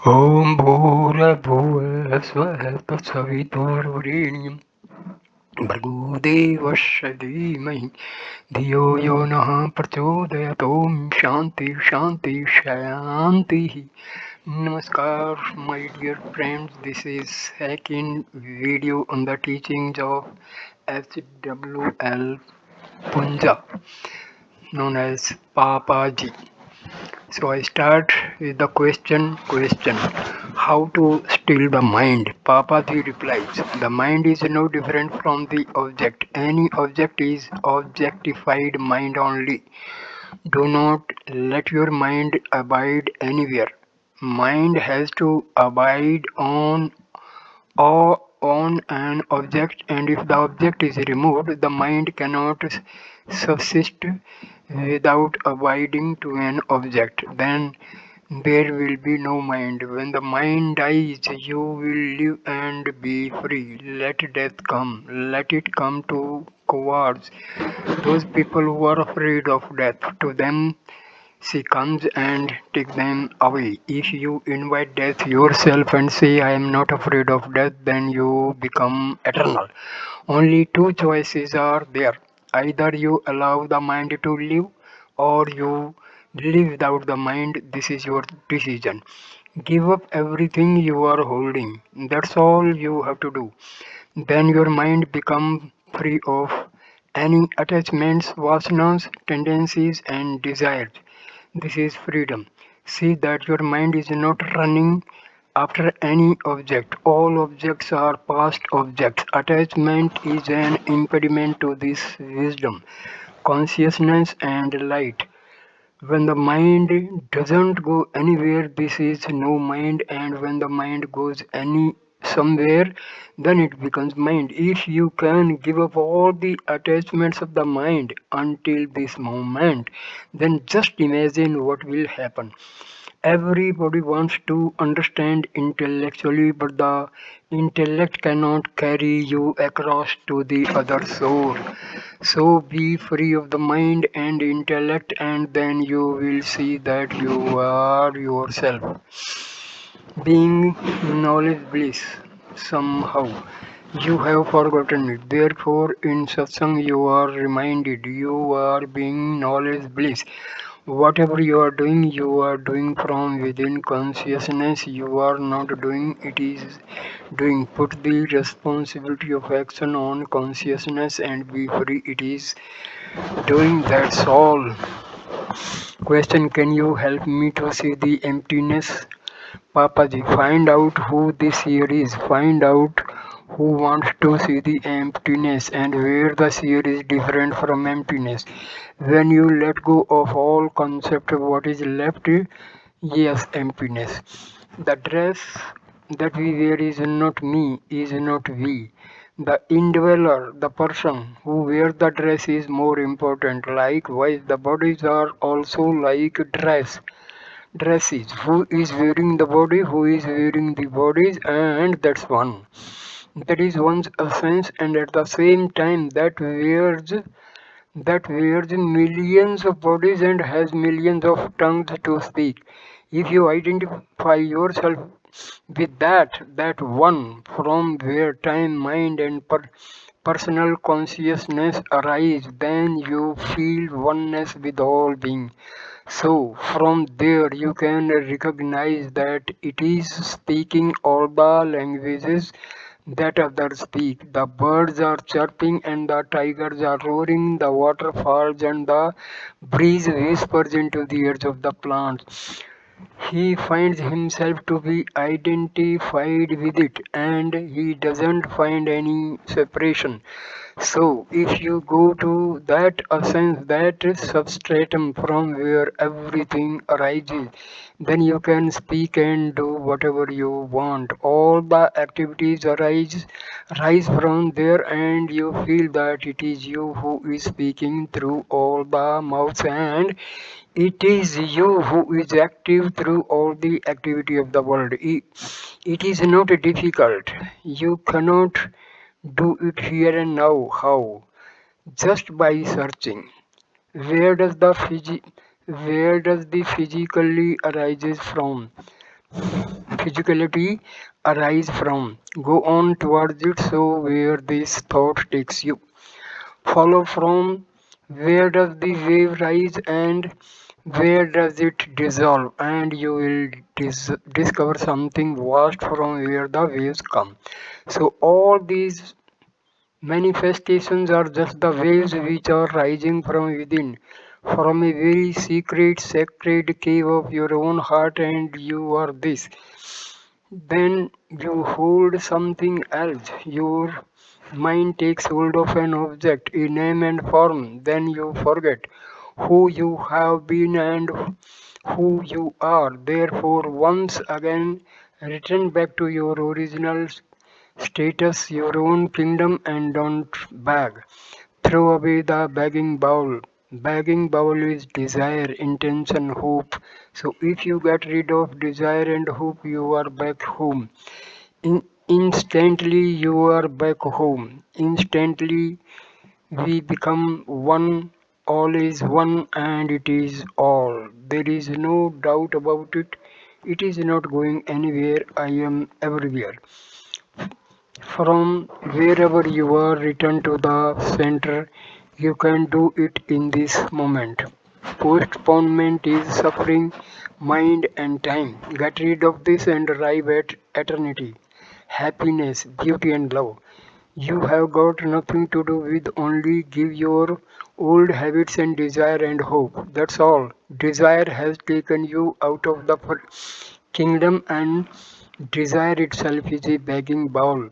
ॐ भूर्भुवः स्वः तत्सवितुर्वरेण्यं भर्गो देवस्य धीमहि धियो यो नः प्रचोदयात् ॐ शान्ति शान्ति शान्तिः. Namaskar, my dear friends. This is second video on the teachings of HWL Poonja, known as Papaji. So I start with the question. How to still the mind? Papaji replies, the mind is no different from the object. Any object is objectified mind only. Do not let your mind abide anywhere. Mind has to abide or on an object, and if the object is removed, the mind cannot subsist without abiding to an object. Then there will be no mind. When the mind dies, you will live and be free. Let death come. Let it come to cowards, those people who are afraid of death. To them she comes and takes them away. If you invite death yourself and say, I am not afraid of death, then you become eternal. Only two choices are there. Either you allow the mind to live or you live without the mind. This is your decision. Give up everything you are holding. That's all you have to do. Then your mind becomes free of any attachments, vasanas, tendencies, and desires. This is freedom. See that your mind is not running after any object. All objects are past objects. Attachment is an impediment to this wisdom, consciousness, and light. When the mind doesn't go anywhere, this is no mind, and when the mind goes any somewhere, then it becomes mind. If you can give up all the attachments of the mind until this moment, then just imagine what will happen. Everybody wants to understand intellectually, but the intellect cannot carry you across to the other shore. So be free of the mind and intellect, and then you will see that you are yourself. Being knowledge bliss. Somehow you have forgotten it. Therefore, in satsang, you are reminded you are being knowledge bliss. Whatever you are doing from within consciousness. You are not doing, it is doing. Put the responsibility of action on consciousness and be free. It is doing, that's all. Question, can you help me to see the emptiness? Papaji, find out who this here is. Find out who wants to see the emptiness and where the seer is different from emptiness. When you let go of all concept, what is left? Yes, emptiness. The dress that we wear is not me, is not we. The indweller, the person who wears the dress is more important. Likewise, the bodies are also like dresses. Who is wearing the body, who is wearing the bodies, and that's one. That is one's essence, and at the same time that wears millions of bodies and has millions of tongues to speak. If you identify yourself with that one from where time, mind, and personal consciousness arise, then you feel oneness with all being. So, from there, you can recognize that it is speaking all the languages that others speak. The birds are chirping and the tigers are roaring, the water falls and the breeze whispers into the ears of the plants. He finds himself to be identified with it and he doesn't find any separation. So, if you go to that essence, that substratum from where everything arises, then you can speak and do whatever you want. All the activities rise from there, and you feel that it is you who is speaking through all the mouths, and it is you who is active through all the activity of the world. It is not difficult. You cannot do it here and now. How? Just by searching. Where does the where does the physically arises from? Physicality arise from. Go on towards it, so where this thought takes you. Follow from. Where does the wave rise and where does it dissolve? And you will discover something vast from where the waves come. So all these manifestations are just the waves which are rising from within, from a very secret, sacred cave of your own heart, and you are this. Then you hold something else. Your mind takes hold of an object, a name and form. Then you forget who you have been and who you are. Therefore, once again, return back to your original status, your own kingdom, and don't beg. Throw away the begging bowl. Begging bowl is desire, intention, hope. So if you get rid of desire and hope, you are back home. Instantly you are back home. Instantly we become one, all is one, and it is all. There is no doubt about it. It is not going anywhere. I am everywhere. From wherever you are, return to the center. You can do it in this moment. Postponement is suffering, mind and time. Get rid of this and arrive at eternity, happiness, beauty and love. You have got nothing to do with, only give your old habits and desire and hope. That's all. Desire has taken you out of the kingdom, and desire itself is a begging bowl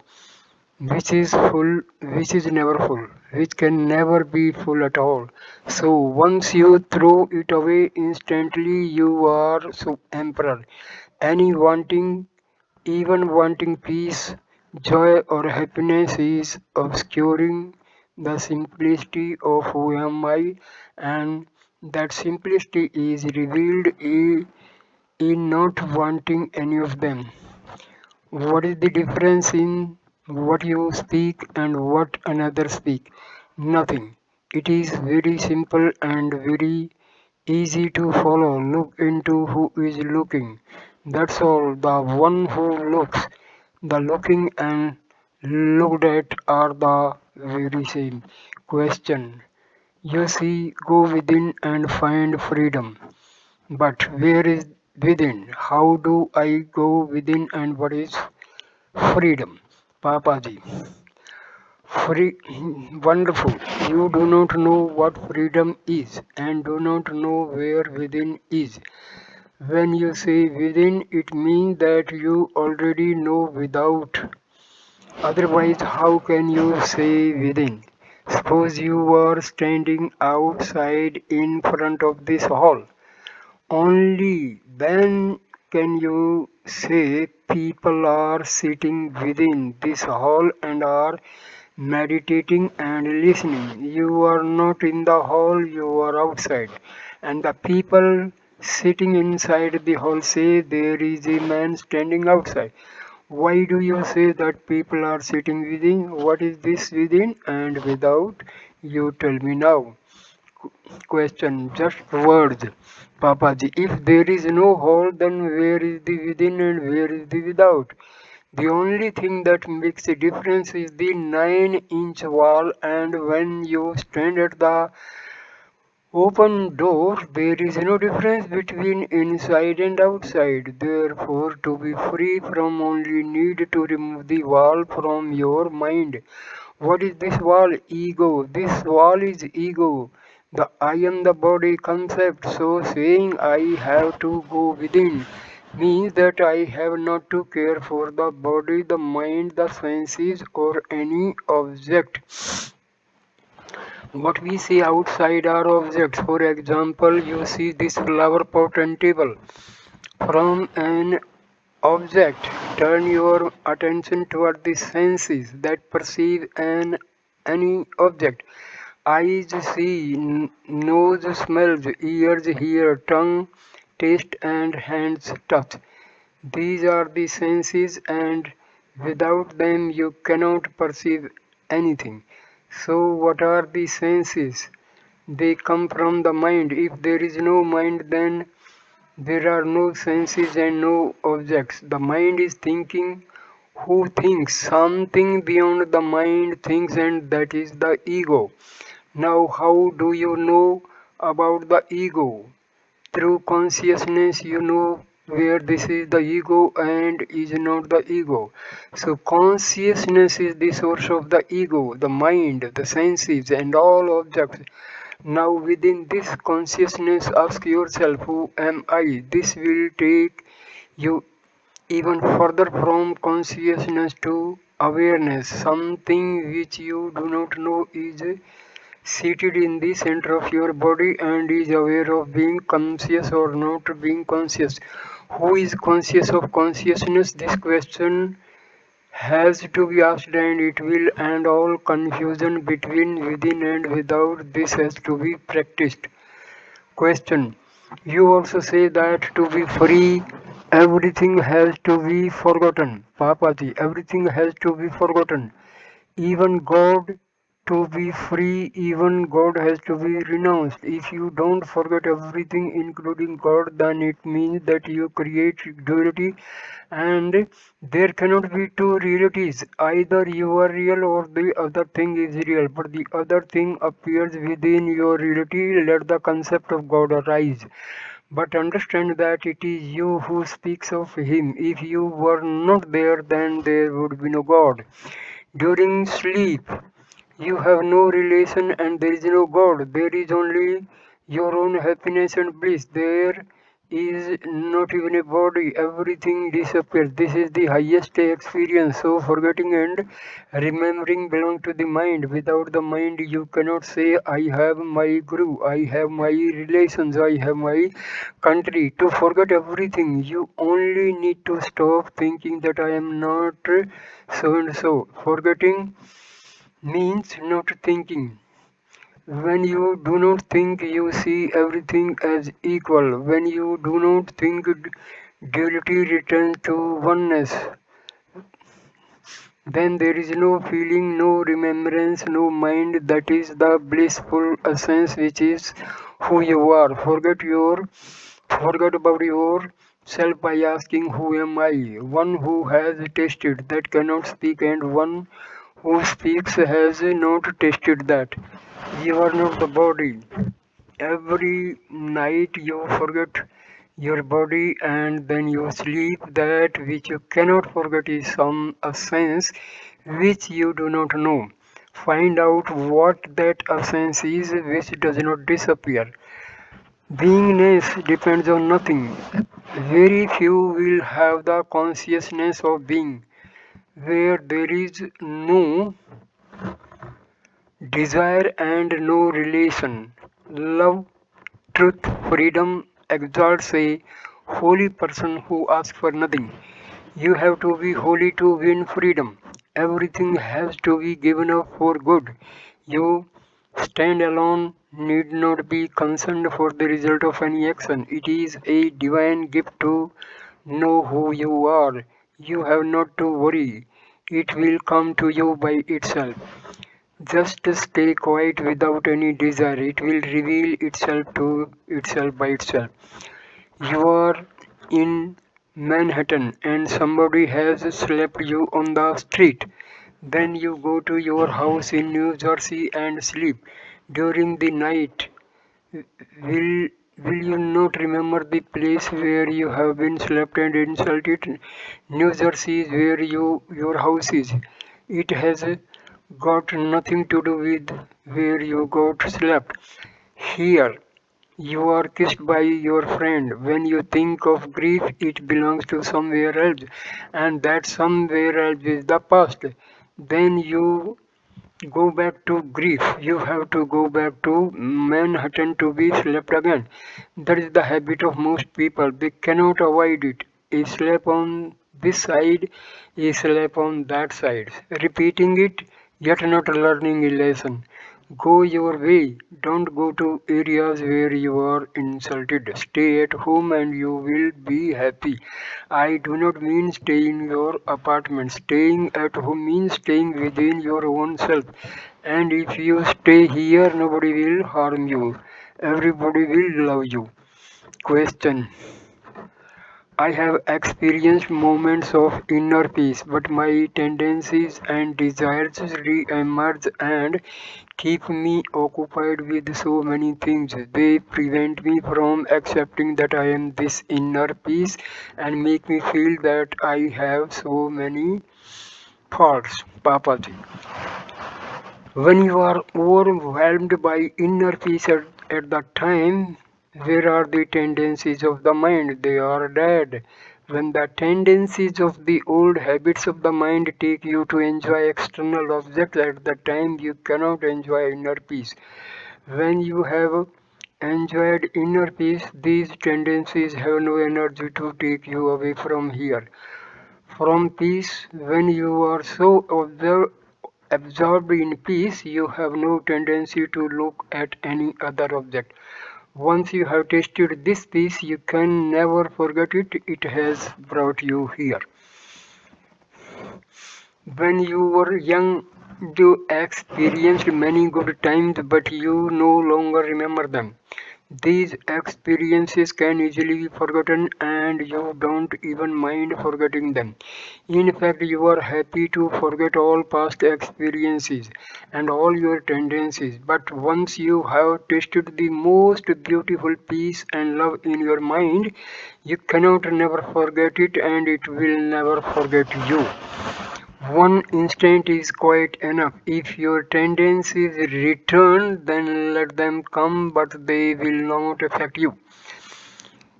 which is full, which is never full, which can never be full at all. So once you throw it away, instantly you are so emperor. Any wanting, even wanting peace, joy, or happiness is obscuring the simplicity of who am I, and that simplicity is revealed in not wanting any of them. What is the difference in what you speak and what another speak? Nothing. It is very simple and very easy to follow. Look into who is looking. That's all. The one who looks, the looking and looked at are the very same. Question. You see, go within and find freedom. But where is within? How do I go within and what is freedom? Papaji. Free, wonderful. You do not know what freedom is and do not know where within is. When you say within, it means that you already know without. Otherwise, how can you say within? Suppose you are standing outside in front of this hall. Only then can you say people are sitting within this hall and are meditating and listening. You are not in the hall, you are outside. And the people sitting inside the hall say there is a man standing outside. Why do you say that people are sitting within? What is this within and without? You tell me now. Question, just words. Papaji, if there is no hole, then where is the within and where is the without? The only thing that makes a difference is the 9-inch wall, and when you stand at the open door, there is no difference between inside and outside. Therefore, to be free from only need to remove the wall from your mind. What is this wall? Ego. This wall is ego. The I am the body concept. So saying I have to go within means that I have not to care for the body, the mind, the senses, or any object. What we see outside are objects. For example, you see this flower pot and table. From an object, turn your attention toward the senses that perceive any object. Eyes see, nose smells, ears hear, tongue taste, and hands touch. These are the senses, and without them you cannot perceive anything. So, what are the senses? They come from the mind. If there is no mind, then There are no senses and no objects. The mind is thinking. Who thinks? Something beyond the mind thinks, and that is the ego. Now, how do you know about the ego? Through consciousness, you know where this is the ego and is not the ego. So, consciousness is the source of the ego, the mind, the senses, and all objects. Now, within this consciousness, ask yourself, who am I? This will take you even further from consciousness to awareness. Something which you do not know is seated in the center of your body and is aware of being conscious or not being conscious. Who is conscious of consciousness? This question has to be asked, and it will end all confusion between within and without. This has to be practiced. Question. You also say that to be free, everything has to be forgotten. Papaji, everything has to be forgotten. Even God, to be free, even God has to be renounced. If you don't forget everything, including God, then it means that you create duality, and there cannot be two realities. Either you are real or the other thing is real, but the other thing appears within your reality. Let the concept of God arise. But understand that it is you who speaks of Him. If you were not there, then there would be no God. During sleep, you have no relation and there is no God. There is only your own happiness and bliss. There is not even a body. Everything disappears. This is the highest experience. So forgetting and remembering belong to the mind. Without the mind, you cannot say, I have my guru, I have my relations, I have my country. To forget everything, you only need to stop thinking that I am not so and so. Forgetting means not thinking. When you do not think, you see everything as equal. When you do not think, duality returns to oneness. Then there is no feeling, no remembrance, no mind. That is the blissful essence which is who you are. Forget about yourself by asking who am I? One who has tasted that cannot speak, and one who speaks has not tasted that. You are not the body. Every night you forget your body and then you sleep. That which you cannot forget is some essence which you do not know. Find out what that essence is which does not disappear. Beingness depends on nothing. Very few will have the consciousness of being, where there is no desire and no relation. Love, truth, freedom exalts a holy person who asks for nothing. You have to be holy to win freedom. Everything has to be given up for good. You stand alone, need not be concerned for the result of any action. It is a divine gift to know who you are. You have not to worry. It will come to you by itself. Just stay quiet without any desire. It will reveal itself to itself by itself. You are in Manhattan and somebody has slapped you on the street. Then you go to your house in New Jersey and sleep. During the night, will will you not remember the place where you have been slapped and insulted? New Jersey is where your house is. It has got nothing to do with where you got slapped. Here, you are kissed by your friend. When you think of grief, it belongs to somewhere else, and that somewhere else is the past. Then you go back to grief. You have to go back to Manhattan to be slapped again. That is the habit of most people. They cannot avoid it. A slap on this side, a slap on that side. Repeating it, yet not learning a lesson. Go your way. Don't go to areas where you are insulted. Stay at home and you will be happy. I do not mean stay in your apartment. Staying at home means staying within your own self. And if you stay here, nobody will harm you. Everybody will love you. Question. I have experienced moments of inner peace, but my tendencies and desires re-emerge and keep me occupied with so many things. They prevent me from accepting that I am this inner peace and make me feel that I have so many thoughts. Papaji. When you are overwhelmed by inner peace at that time, where are the tendencies of the mind? They are dead. When the tendencies of the old habits of the mind take you to enjoy external objects, at that time you cannot enjoy inner peace. When you have enjoyed inner peace, these tendencies have no energy to take you away from here. From peace, when you are so absorbed in peace, you have no tendency to look at any other object. Once you have tasted this peace, you can never forget it. It has brought you here. When you were young, you experienced many good times, but you no longer remember them. These experiences can easily be forgotten and you don't even mind forgetting them. In fact, you are happy to forget all past experiences and all your tendencies. But once you have tasted the most beautiful peace and love in your mind, you cannot never forget it and it will never forget you. One instant is quite enough. If your tendencies return, then let them come, but they will not affect you.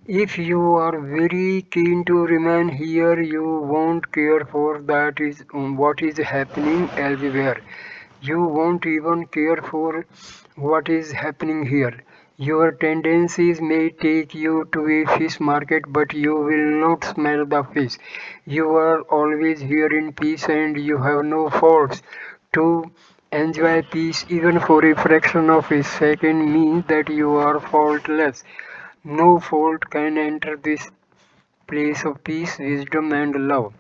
If you are very keen to remain here, you won't care for that is what is happening elsewhere. You won't even care for what is happening here. Your tendencies may take you to a fish market, but you will not smell the fish. You are always here in peace and you have no faults. To enjoy peace even for a fraction of a second means that you are faultless. No fault can enter this place of peace, wisdom, and love.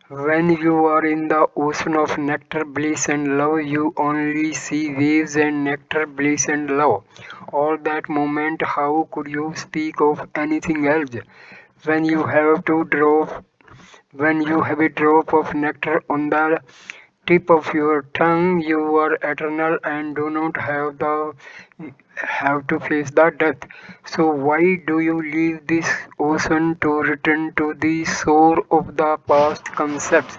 When you are in the ocean of nectar, bliss, and love, you only see waves and nectar, bliss, and love. All that moment, how could you speak of anything else? When you have to drop, when you have a drop of nectar on the tip of your tongue, you are eternal and do not have to face the death. So why do you leave this ocean to return to the shore of the past concepts?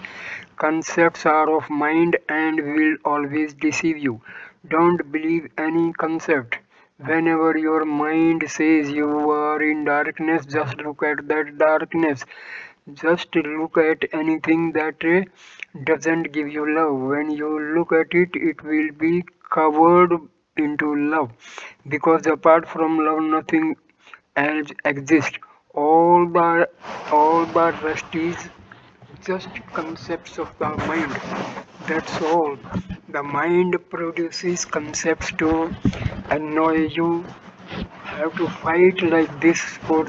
Concepts are of mind and will always deceive you. Don't believe any concept. Whenever your mind says you are in darkness, just look at that darkness. Just look at anything that doesn't give you love. When you look at it, it will be covered into love. Because apart from love, nothing else exists. All the all the rest is just concepts of the mind. That's all. The mind produces concepts to annoy you. Have to fight like this for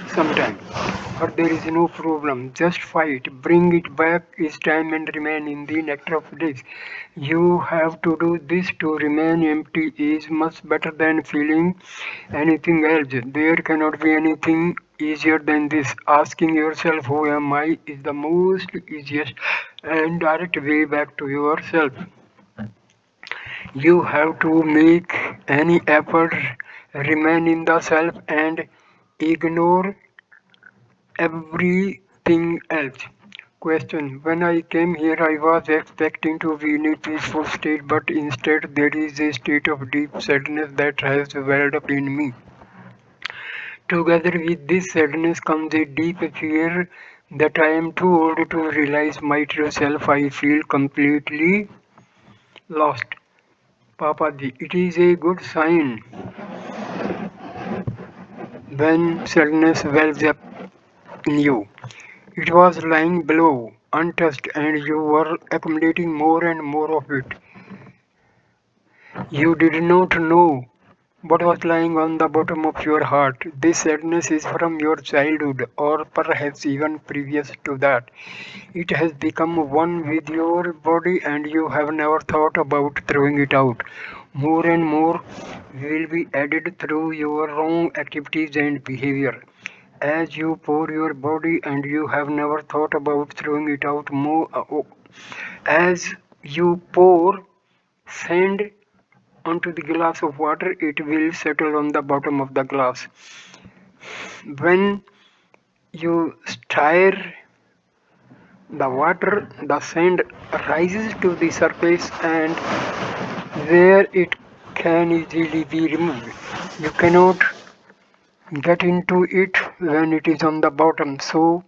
some time. But there is no problem. Just fight. Bring it back each time and remain in the nectar of bliss. You have to do this to remain empty is much better than feeling anything else. There cannot be anything easier than this. Asking yourself who am I is the most easiest and direct way back to yourself. You have to make any effort, remain in the self and ignore everything else. Question. When I came here, I was expecting to be in a peaceful state, but instead there is a state of deep sadness that has welled up in me. Together with this sadness comes a deep fear that I am too old to realize my true self. I feel completely lost. Papaji, it is a good sign when sadness wells up in you. It was lying below, untouched, and you were accumulating more and more of it. You did not know what was lying on the bottom of your heart. This sadness is from your childhood, or perhaps even previous to that. It has become one with your body, and you have never thought about throwing it out. More and more will be added through your wrong activities and behavior. as you pour your body and you have never thought about throwing it out more. As you pour sand onto the glass of water, it will settle on the bottom of the glass. When you stir the water, the sand rises to the surface and where it can easily be removed. You cannot get into it when it is on the bottom. So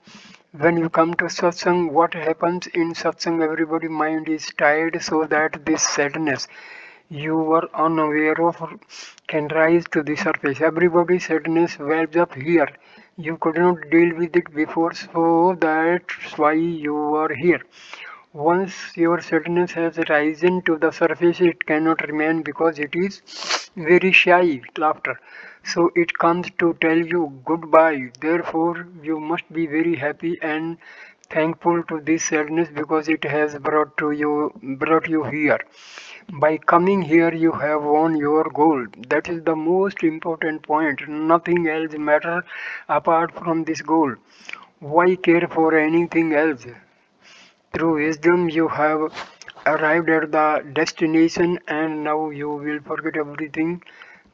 when you come to satsang, what happens in satsang? Everybody mind is tired so that this sadness you were unaware of can rise to the surface. Everybody's sadness wells up here. You could not deal with it before, so that's why you are here. Once your sadness has risen to the surface, it cannot remain because it is very shy laughter. So it comes to tell you goodbye. Therefore, you must be very happy and thankful to this sadness because it has brought you here. By coming here, you have won your goal. That is the most important point. Nothing else matters apart from this goal. Why care for anything else? Through wisdom, you have arrived at the destination, and now you will forget everything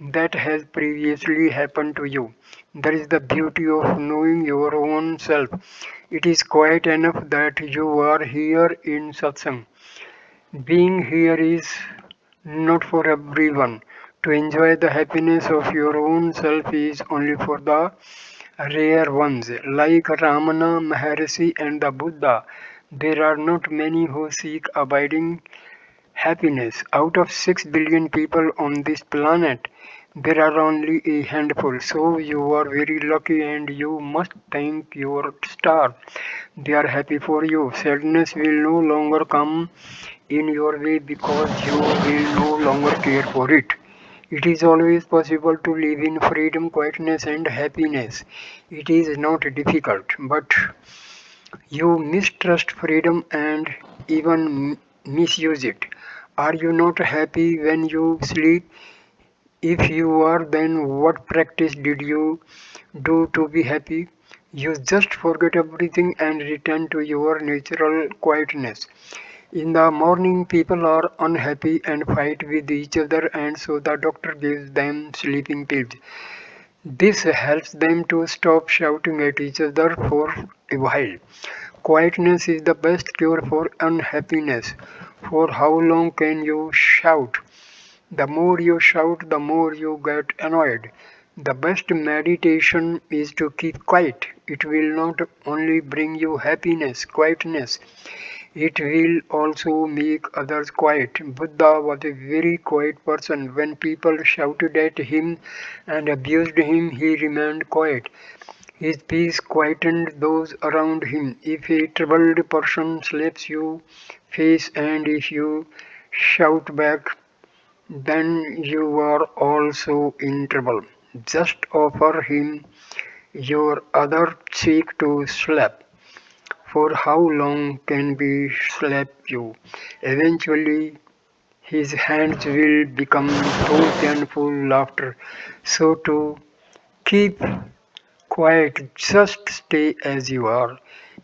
that has previously happened to you. That is the beauty of knowing your own self. It is quite enough that you are here in satsang. Being here is not for everyone. To enjoy the happiness of your own self is only for the rare ones, like Ramana Maharshi and the Buddha. There are not many who seek abiding happiness. Out of 6 billion people on this planet, there are only a handful. So you are very lucky and you must thank your stars. They are happy for you. Sadness will no longer come in your way because you will no longer care for it. It is always possible to live in freedom, quietness, and happiness. It is not difficult, but you mistrust freedom and even misuse it. Are you not happy when you sleep? If you are, then what practice did you do to be happy? You just forget everything and return to your natural quietness. In the morning, people are unhappy and fight with each other, and so the doctor gives them sleeping pills. This helps them to stop shouting at each other for a while. Quietness is the best cure for unhappiness. For how long can you shout? The more you shout, the more you get annoyed. The best meditation is to keep quiet. It will not only bring you happiness, quietness, it will also make others quiet. Buddha was a very quiet person. When people shouted at him and abused him, he remained quiet. His peace quietened those around him. If a troubled person slaps you face and if you shout back, then you are also in trouble. Just offer him your other cheek to slap. For how long can we slap you? Eventually, his hands will become so painful laughter. So to keep quiet, just stay as you are.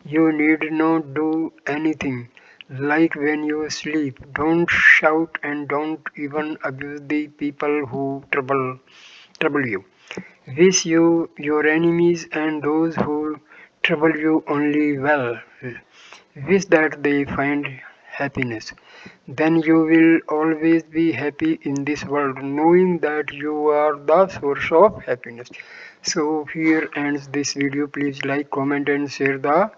You need not do anything. Like when you sleep, don't shout and don't even abuse the people who trouble you. Wish you your enemies and those who trouble you only well. Wish that they find happiness. Then you will always be happy in this world, knowing that you are the source of happiness. So here ends this video. Please like, comment and share the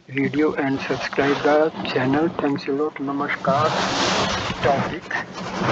video and subscribe the channel. Thanks a lot. Namaskar. Topic.